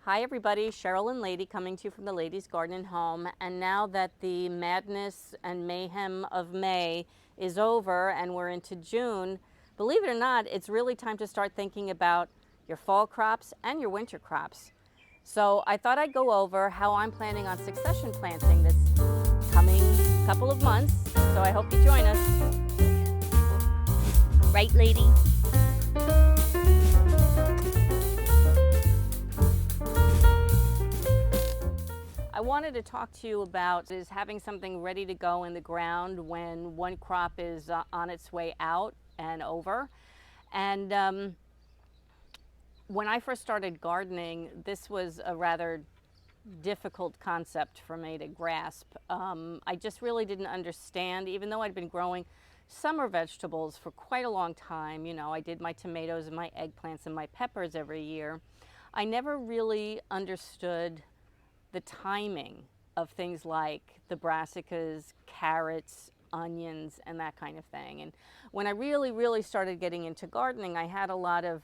Hi everybody, Cheryl and Lady coming to you from the Ladies Garden and Home. And now that the madness and mayhem of May is over and we're into June, believe it or not, it's really time to start thinking about your fall crops and your winter crops. So I thought I'd go over how I'm planning on succession planting this coming couple of months. So I hope you join us. Right, Lady? I wanted to talk to you about is having something ready to go in the ground when one crop is on its way out and over. And when I first started gardening, this was a rather difficult concept for me to grasp. I just really didn't understand, even though I'd been growing summer vegetables for quite a long time. You know, I did my tomatoes and my eggplants and my peppers every year. I never really understood the timing of things like the brassicas, carrots, onions, and that kind of thing. And when I really started getting into gardening, I had a lot of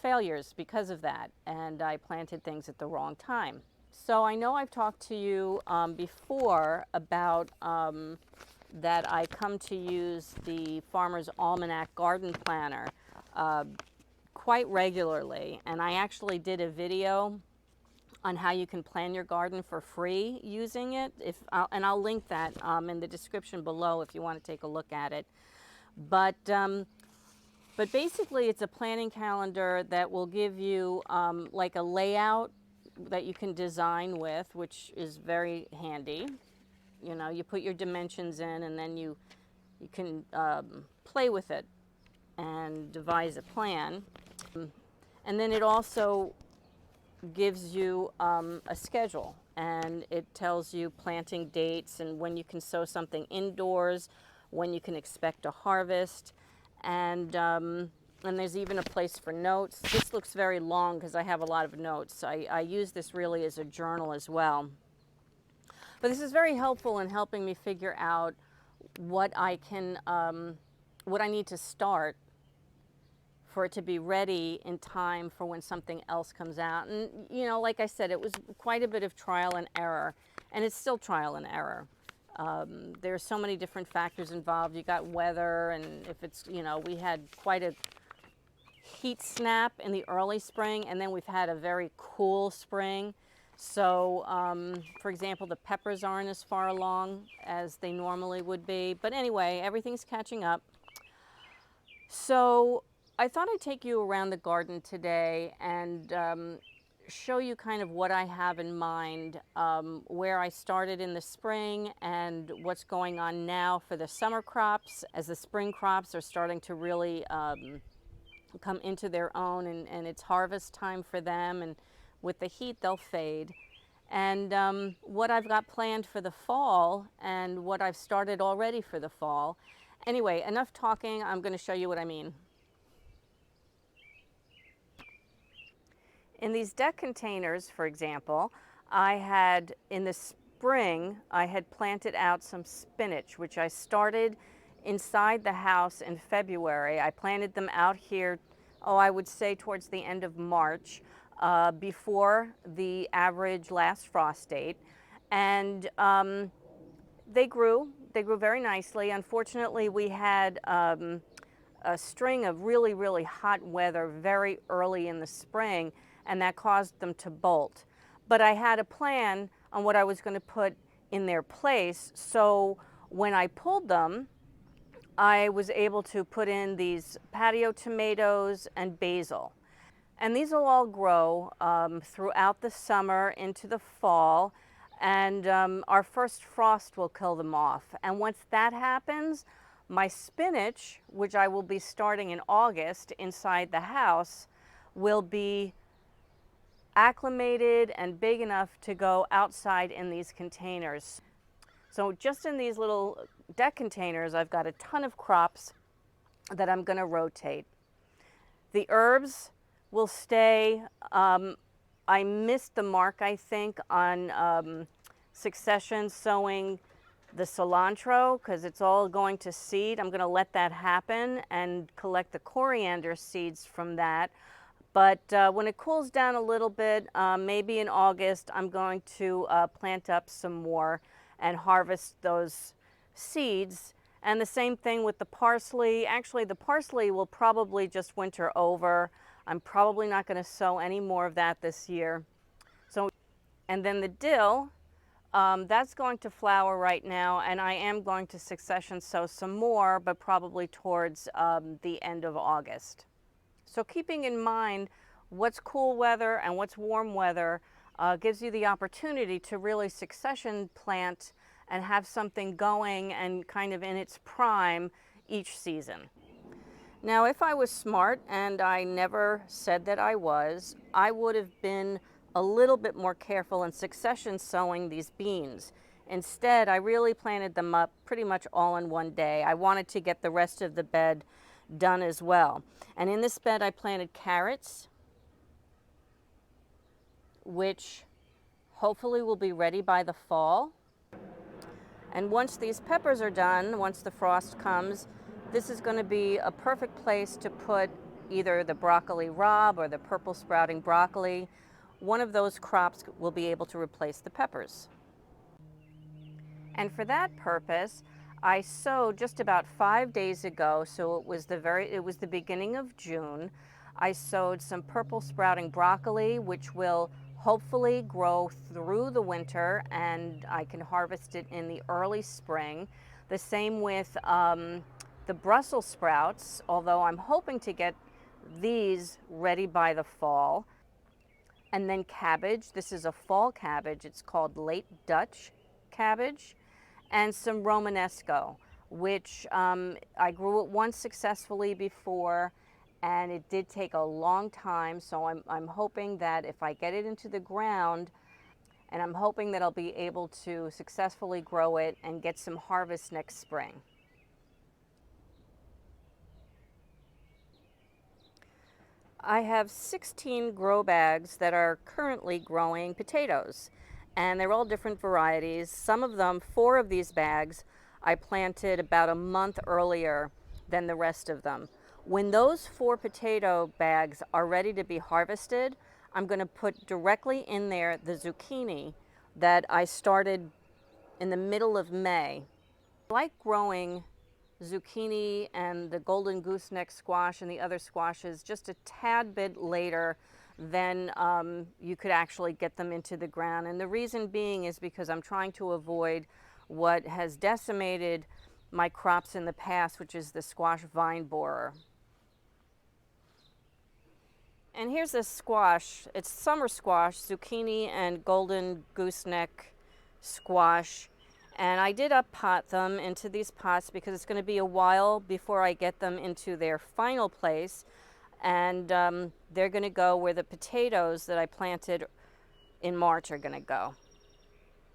failures because of that, and I planted things at the wrong time. So I know I've talked to you before about that I come to use the Farmer's Almanac Garden Planner quite regularly, and I actually did a video on how you can plan your garden for free using it. And I'll link that in the description below if you want to take a look at it. But basically, it's a planning calendar that will give you like a layout that you can design with, which is very handy. You know, you put your dimensions in, and then you can play with it and devise a plan. And then it also gives you a schedule, and it tells you planting dates and when you can sow something indoors, when you can expect a harvest, and there's even a place for notes. This looks very long because I have a lot of notes. I use this really as a journal as well. But this is very helpful in helping me figure out what I need to start for it to be ready in time for when something else comes out. And, you know, like I said, it was quite a bit of trial and error, and it's still trial and error. There are so many different factors involved. You got weather, and if it's, you know, we had quite a heat snap in the early spring, and then we've had a very cool spring. So, for example, the peppers aren't as far along as they normally would be. But anyway, everything's catching up. So I thought I'd take you around the garden today and show you kind of what I have in mind, where I started in the spring and what's going on now for the summer crops, as the spring crops are starting to really come into their own, and it's harvest time for them, and with the heat they'll fade. And what I've got planned for the fall and what I've started already for the fall. Anyway, enough talking. I'm going to show you what I mean. In these deck containers, for example, in the spring, I had planted out some spinach, which I started inside the house in February. I planted them out here, I would say towards the end of March, before the average last frost date. And they grew very nicely. Unfortunately, we had a string of really hot weather very early in the spring, and that caused them to bolt. But I had a plan on what I was going to put in their place, so when I pulled them, I was able to put in these patio tomatoes and basil. And these will all grow throughout the summer into the fall, and our first frost will kill them off. And once that happens, my spinach, which I will be starting in August inside the house, will be acclimated and big enough to go outside in these containers. So just in these little deck containers, I've got a ton of crops that I'm going to rotate. The herbs will stay. I missed the mark, I think, on succession sowing the cilantro because it's all going to seed. I'm going to let that happen and collect the coriander seeds from that. But when it cools down a little bit, maybe in August, I'm going to plant up some more and harvest those seeds. And the same thing with the parsley. Actually, the parsley will probably just winter over. I'm probably not going to sow any more of that this year. So, and then the dill, that's going to flower right now, and I am going to succession sow some more, but probably towards the end of August. So keeping in mind what's cool weather and what's warm weather gives you the opportunity to really succession plant and have something going and kind of in its prime each season. Now, if I was smart, and I never said that I was, I would have been a little bit more careful in succession sowing these beans. Instead, I really planted them up pretty much all in one day. I wanted to get the rest of the bed done as well. And in this bed, I planted carrots, which hopefully will be ready by the fall. And once these peppers are done, once the frost comes, this is going to be a perfect place to put either the broccoli rabe or the purple sprouting broccoli. One of those crops will be able to replace the peppers. And for that purpose, I sowed just about 5 days ago, so it was the beginning of June. I sowed some purple sprouting broccoli, which will hopefully grow through the winter, and I can harvest it in the early spring. The same with the Brussels sprouts, although I'm hoping to get these ready by the fall. And then cabbage. This is a fall cabbage. It's called late Dutch cabbage. And some Romanesco, which I grew it once successfully before, and it did take a long time. So I'm hoping that if I get it into the ground, and I'm hoping that I'll be able to successfully grow it and get some harvest next spring. I have 16 grow bags that are currently growing potatoes, and they're all different varieties. Some of them, 4 of these bags, I planted about a month earlier than the rest of them. When those 4 potato bags are ready to be harvested, I'm going to put directly in there the zucchini that I started in the middle of May. I like growing zucchini and the golden gooseneck squash and the other squashes just a tad bit later than you could actually get them into the ground. And the reason being is because I'm trying to avoid what has decimated my crops in the past, which is the squash vine borer. And here's this squash. It's summer squash, zucchini and golden gooseneck squash. And I did up pot them into these pots because it's going to be a while before I get them into their final place. And they're going to go where the potatoes that I planted in March are going to go.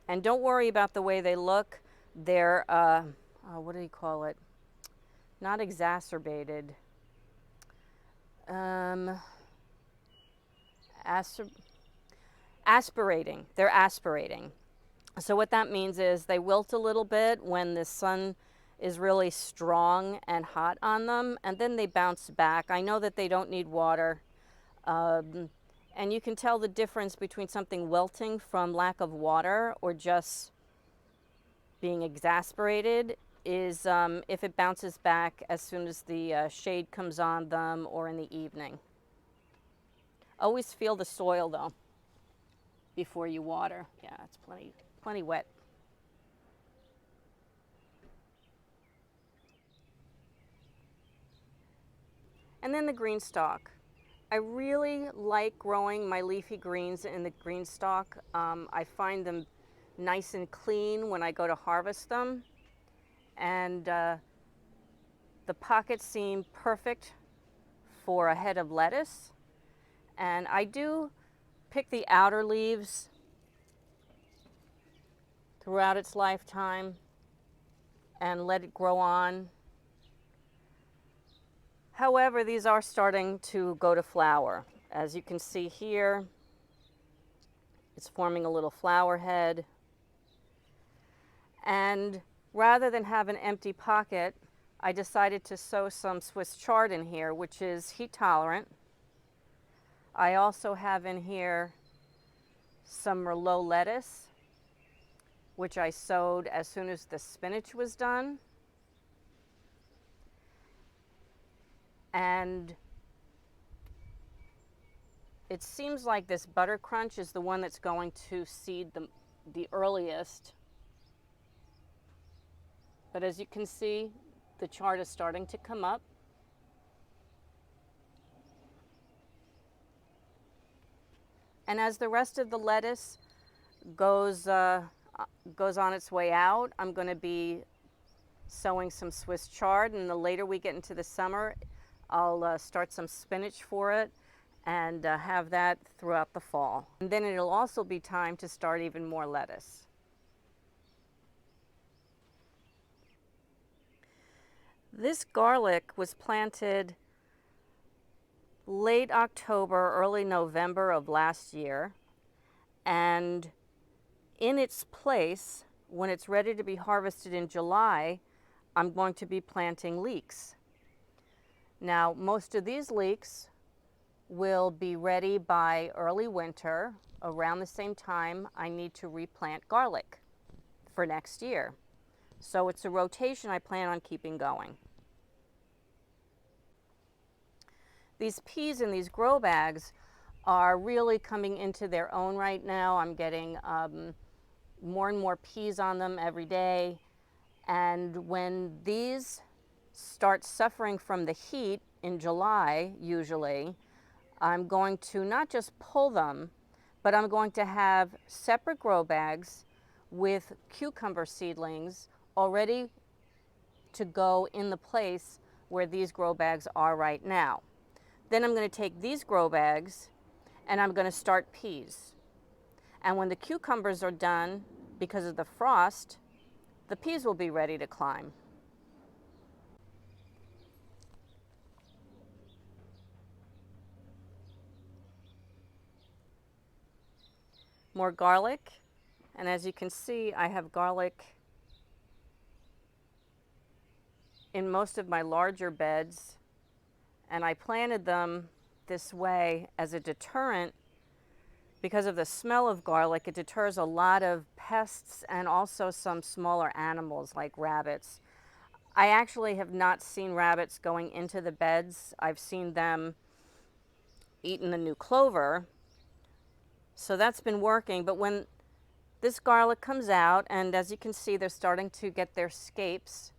And don't worry about the way they look. They're, what do you call it? Not exacerbated. Aspirating. They're aspirating. So what that means is they wilt a little bit when the sun is really strong and hot on them, and then they bounce back. I know that they don't need water, and you can tell the difference between something wilting from lack of water or just being exasperated is if it bounces back as soon as the shade comes on them or in the evening. Always feel the soil though before you water. Yeah, it's plenty wet. And then the green stalk. I really like growing my leafy greens in the green stalk. I find them nice and clean when I go to harvest them. And the pockets seem perfect for a head of lettuce. And I do pick the outer leaves throughout its lifetime and let it grow on. However, these are starting to go to flower. As you can see here, it's forming a little flower head. And rather than have an empty pocket, I decided to sow some Swiss chard in here, which is heat tolerant. I also have in here some Merlot lettuce, which I sowed as soon as the spinach was done. And it seems like this butter crunch is the one that's going to seed the earliest. But as you can see, the chart is starting to come up. And as the rest of the lettuce goes on its way out, I'm going to be sowing some Swiss chard, and the later we get into the summer, I'll start some spinach for it and have that throughout the fall. And then it'll also be time to start even more lettuce. This garlic was planted late October, early November of last year, and in its place, when it's ready to be harvested in July, I'm going to be planting leeks. Now, most of these leeks will be ready by early winter. Around the same time, I need to replant garlic for next year. So it's a rotation I plan on keeping going. These peas in these grow bags are really coming into their own right now. I'm getting more and more peas on them every day. And when these start suffering from the heat in July, usually, I'm going to not just pull them, but I'm going to have separate grow bags with cucumber seedlings already to go in the place where these grow bags are right now. Then I'm going to take these grow bags and I'm going to start peas. And when the cucumbers are done, because of the frost, the peas will be ready to climb. More garlic, and as you can see, I have garlic in most of my larger beds, and I planted them this way as a deterrent. Because of the smell of garlic, it deters a lot of pests and also some smaller animals like rabbits. I actually have not seen rabbits going into the beds. I've seen them eating the new clover, so that's been working. But when this garlic comes out, and as you can see, they're starting to get their scapes,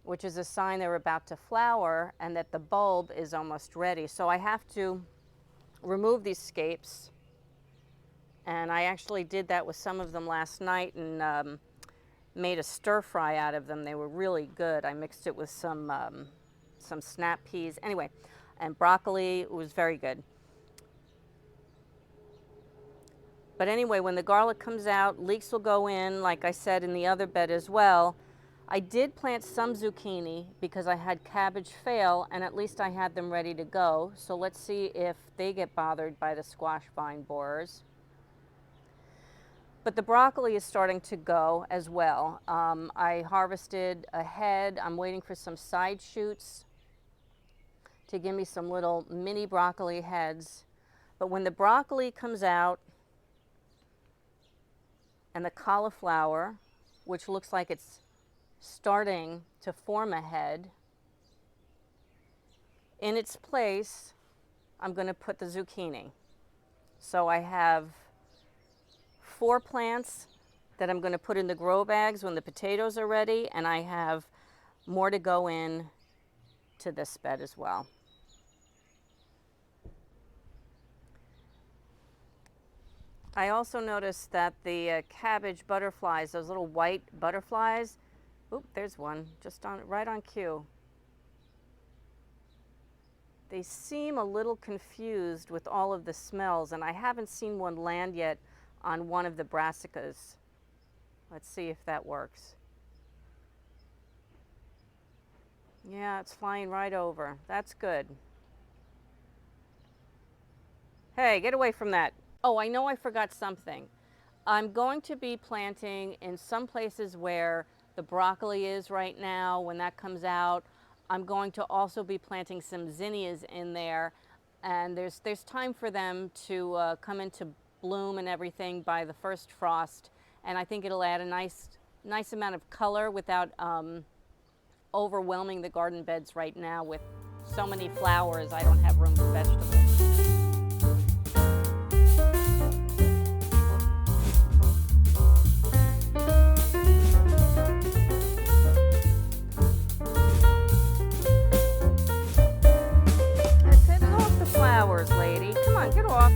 which is a sign they're about to flower and that the bulb is almost ready. So I have to remove these scapes, and I actually did that with some of them last night and made a stir fry out of them. They were really good. I mixed it with some snap peas, anyway, and broccoli. It was very good. But anyway, when the garlic comes out, leeks will go in, like I said, in the other bed as well. I did plant some zucchini because I had cabbage fail, and at least I had them ready to go. So let's see if they get bothered by the squash vine borers. But the broccoli is starting to go as well. I harvested a head. I'm waiting for some side shoots to give me some little mini broccoli heads. But when the broccoli comes out, and the cauliflower, which looks like it's starting to form a head, in its place, I'm going to put the zucchini. So I have 4 plants that I'm going to put in the grow bags when the potatoes are ready, and I have more to go in to this bed as well. I also noticed that the cabbage butterflies, those little white butterflies, oop, there's one, just right on cue. They seem a little confused with all of the smells, and I haven't seen one land yet on one of the brassicas. Let's see if that works. Yeah, it's flying right over. That's good. Hey, get away from that. Oh, I know I forgot something. I'm going to be planting in some places where the broccoli is right now. When that comes out, I'm going to also be planting some zinnias in there. and there's time for them to come into bloom and everything by the first frost, and I think it'll add a nice amount of color without overwhelming the garden beds right now with so many flowers. I don't have room for vegetables. Get off the flowers, lady. Come on, get off.